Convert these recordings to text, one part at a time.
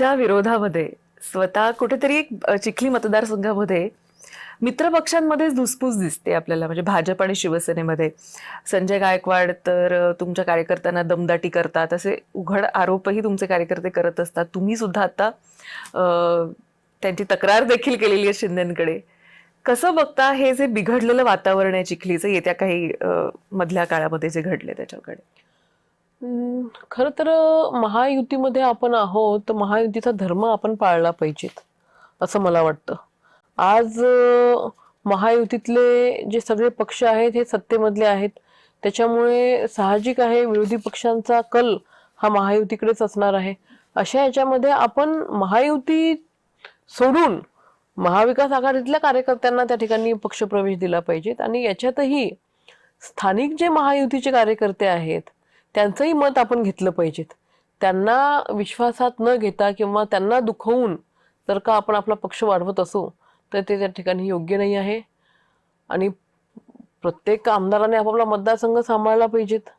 त्या विरोधामध्ये स्वतः कुठेतरी एक चिखली मतदारसंघामध्ये मित्रपक्षांमध्येच धुसफूस दिसते आपल्याला, म्हणजे भाजप आणि शिवसेनेमध्ये. संजय गायकवाड तर तुमच्या कार्यकर्त्यांना दमदाटी करतात असे उघड आरोपही तुमचे कार्यकर्ते करत असतात. तुम्ही सुद्धा आता त्यांची तक्रार देखील केलेली आहे शिंदेकडे. कसं बघता हे जे बिघडलेलं वातावरण आहे चिखलीचं येत्या काही मधल्या काळामध्ये जे घडले त्याच्याकडे? खरं तर महायुतीमध्ये आपण आहोत, तर महायुतीचा धर्म आपण पाळला पाहिजेत असं मला वाटतं. आज महायुतीतले जे सगळे पक्ष आहेत हे सत्तेमधले आहेत, त्याच्यामुळे साहजिक आहे विरोधी पक्षांचा कल हा महायुतीकडेच असणार आहे. अशा याच्यामध्ये आपण महायुती सोडून महाविकास आघाडीतल्या कार्यकर्त्यांना त्या ठिकाणी पक्षप्रवेश दिला पाहिजेत. आणि याच्यातही स्थानिक जे महायुतीचे कार्यकर्ते आहेत त्यांचंही मत आपण घेतलं पाहिजेत. त्यांना विश्वासात न घेता किंवा त्यांना दुखवून जर का आपण आपला पक्ष वाढवत असू तर ते त्या ठिकाणी योग्य नाही आहे. आणि प्रत्येक आमदाराने आपापला मतदारसंघ सांभाळला पाहिजेत.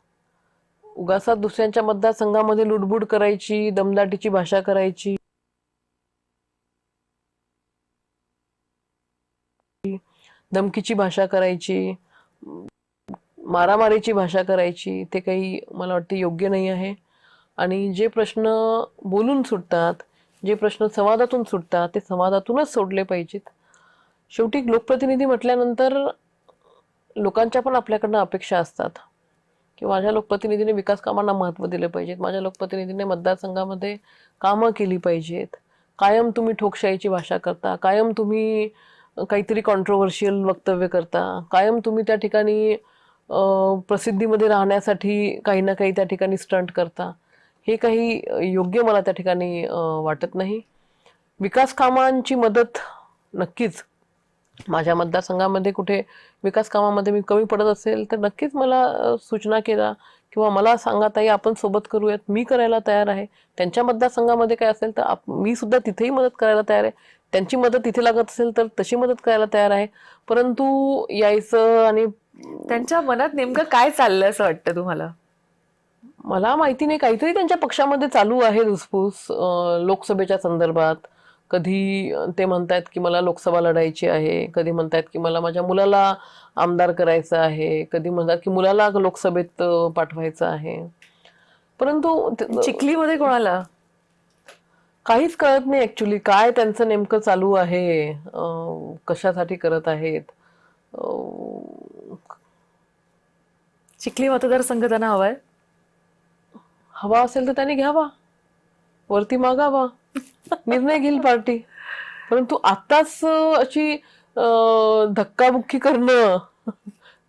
उगासात दुसऱ्यांच्या मतदारसंघामध्ये लुडबुड करायची, दमदाटीची भाषा करायची, धमकीची भाषा करायची, मारामारीची भाषा करायची, ते काही मला वाटते योग्य नाही आहे. आणि जे प्रश्न बोलून सुटतात, जे प्रश्न संवादातून सुटतात ते संवादातूनच सोडले पाहिजेत. शेवटी लोकप्रतिनिधी म्हटल्यानंतर लोकांच्या पण आपल्याकडनं अपेक्षा असतात की माझ्या लोकप्रतिनिधीने विकास कामांना महत्त्व दिले पाहिजेत, माझ्या लोकप्रतिनिधीने मतदारसंघामध्ये कामं केली पाहिजेत. कायम तुम्ही ठोकशाहीची भाषा करता, कायम तुम्ही काहीतरी कॉन्ट्रोव्हर्शियल वक्तव्य करता, कायम तुम्ही त्या ठिकाणी प्रसिद्धीमध्ये राहण्यासाठी काही ना काही त्या ठिकाणी स्टंट करता. हे काही योग्य मला त्या ठिकाणी वाटत नाही. विकास कामांची मदत नक्कीच, माझ्या मतदारसंघामध्ये कुठे विकास कामामध्ये मी कमी पडत असेल तर नक्कीच मला सूचना केला किंवा मला सांगा ताई आपण सोबत करूयात, मी करायला तयार आहे. त्यांच्या मतदारसंघामध्ये काय असेल तर मी सुद्धा तिथेही मदत करायला तयार आहे. त्यांची मदत तिथे लागत असेल तर तशी मदत करायला तयार आहे. परंतु यायचं आणि त्यांच्या मनात नेमकं काय चाललं असं वाटतं तुम्हाला? मला माहिती नाही, काहीतरी त्यांच्या पक्षामध्ये चालू आहे धुसफूस लोकसभेच्या संदर्भात. कधी ते म्हणतात की मला लोकसभा लढायची आहे, कधी म्हणतात की मला माझ्या मुलाला आमदार करायचं आहे, कधी म्हणतात की मुलाला लोकसभेत पाठवायचं आहे. परंतु चिखलीमध्ये कोणाला काहीच कळत नाही ऍक्च्युली काय त्यांचं नेमकं चालू आहे, कशासाठी करत आहेत. चिखली मतदारसंघ त्यांना हवाय? हवा असेल तर त्यांनी घ्यावा, वरती मागावा, निर्णय घेईल पार्टी. परंतु आताच अशी धक्काबुक्की करणं,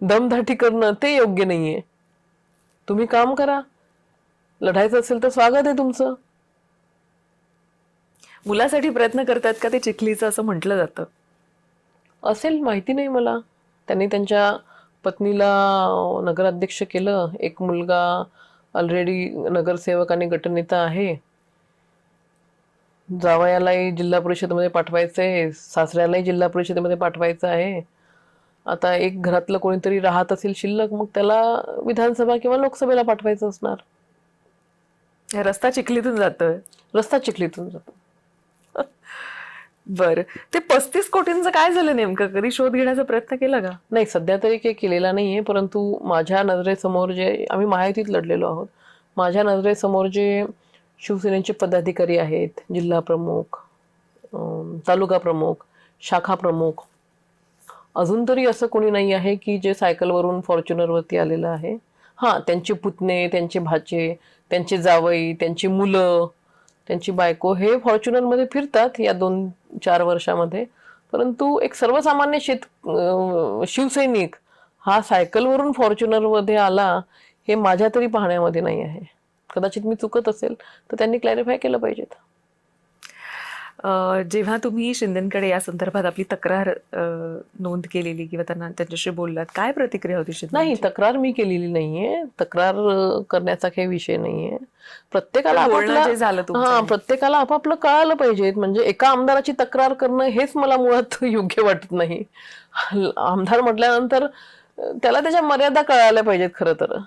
दमदाटी करणं ते योग्य नाहीये. तुम्ही काम करा, लढायचं असेल तर स्वागत आहे तुमचं. मुलासाठी प्रयत्न करतात का ते चिखलीचं असं म्हटलं जातं? असेल, माहिती नाही मला. त्यांनी त्यांच्या पत्नीला नगराध्यक्ष केलं, एक मुलगा ऑलरेडी नगरसेवक आणि गटनेता आहे. जावयालाही जिल्हा परिषदेमध्ये पाठवायचंय, सासऱ्यालाही जिल्हा परिषदेमध्ये पाठवायचं आहे. आता एक घरातलं कोणीतरी राहत असेल शिल्लक, मग त्याला विधानसभा किंवा लोकसभेला पाठवायचं असणार. रस्ता चिखलीतून जातोय. रस्ता चिखलीतून जातो. बर, ते 35 कोटींचं काय झालं नेमकं? कधी शोध घेण्याचा प्रयत्न केला का? नाही, सध्या तरी काही केलेला नाहीये. परंतु माझ्या नजरेसमोर जे आम्ही महायुतीत लढलेलो आहोत, माझ्या नजरेसमोर जे शिवसेनेचे पदाधिकारी आहेत, जिल्हा प्रमुख, तालुका प्रमुख, शाखा प्रमुख, अजून तरी असं कोणी नाही आहे की जे सायकलवरून फॉर्च्युनरवरती आलेलं आहे. हां, त्यांचे पुतणे, त्यांचे भाचे, त्यांचे जावई, त्यांची मुलं, त्यांची बायको हे फॉर्च्युनरमध्ये फिरतात या 2-4 वर्षामध्ये. परंतु एक सर्वसामान्य शिवसैनिक हा सायकलवरून फॉर्च्युनरमध्ये आला हे माझ्या तरी पाहण्यामध्ये नाही आहे. कदाचित मी चुकत असेल तर त्यांनी क्लॅरिफाय केलं पाहिजेत. जेव्हा तुम्ही शिंदेकडे या संदर्भात आपली तक्रार नोंद केलेली किंवा त्यांच्याशी बोललात, काय प्रतिक्रिया होती शिंदे? नाही, तक्रार मी केलेली नाहीये. तक्रार करण्याचा काही विषय नाहीये. प्रत्येकाला प्रत्येकाला आपापलं कळायला पाहिजे. म्हणजे एका आमदाराची तक्रार करणं हेच मला मुळात योग्य वाटत नाही. आमदार म्हटल्यानंतर त्याला त्याच्या मर्यादा कळायला पाहिजेत खरं तर.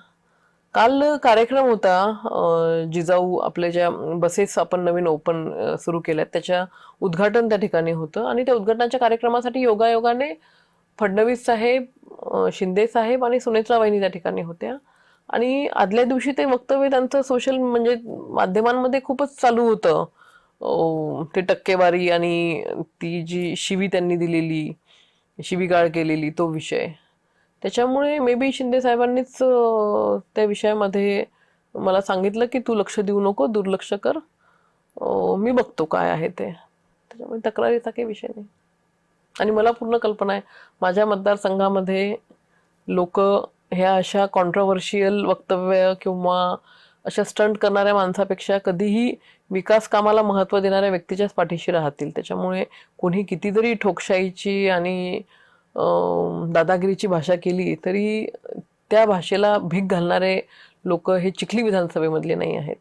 काल कार्यक्रम होता, जिजाऊ आपल्या ज्या बसेस आपण नवीन ओपन सुरू केल्यात त्याच्या उद्घाटन त्या ठिकाणी होतं आणि त्या उद्घाटनाच्या कार्यक्रमासाठी योगायोगाने फडणवीस साहेब, शिंदे साहेब आणि सुनेत्रा वहिनी त्या ठिकाणी होत्या. आणि आदल्या दिवशी ते वक्तव्य त्यांचं सोशल म्हणजे माध्यमांमध्ये खूपच चालू होतं. ते टक्केवारी आणि ती जी शिवी त्यांनी दिलेली, शिवीगाळ केलेली तो विषय. त्याच्यामुळे मे बी शिंदे साहेबांनीच त्या विषयामध्ये मला सांगितलं की तू लक्ष देऊ नको, दुर्लक्ष कर, मी बघतो काय आहे ते. त्याच्यामुळे तक्रारीचा काही विषय नाही. आणि मला पूर्ण कल्पना आहे माझ्या मतदारसंघामध्ये लोक ह्या अशा कॉन्ट्रोवर्शियल वक्तव्य किंवा अशा स्टंट करणाऱ्या माणसापेक्षा कधीही विकास कामाला महत्त्व देणाऱ्या व्यक्तीच्याच पाठीशी राहतील. त्याच्यामुळे कोणी कितीतरी ठोकशाहीची आणि दादागिरीची भाषा केली तरी त्या भाषेला भीक घालणारे लोक हे चिखली विधानसभेमधले नाही आहेत.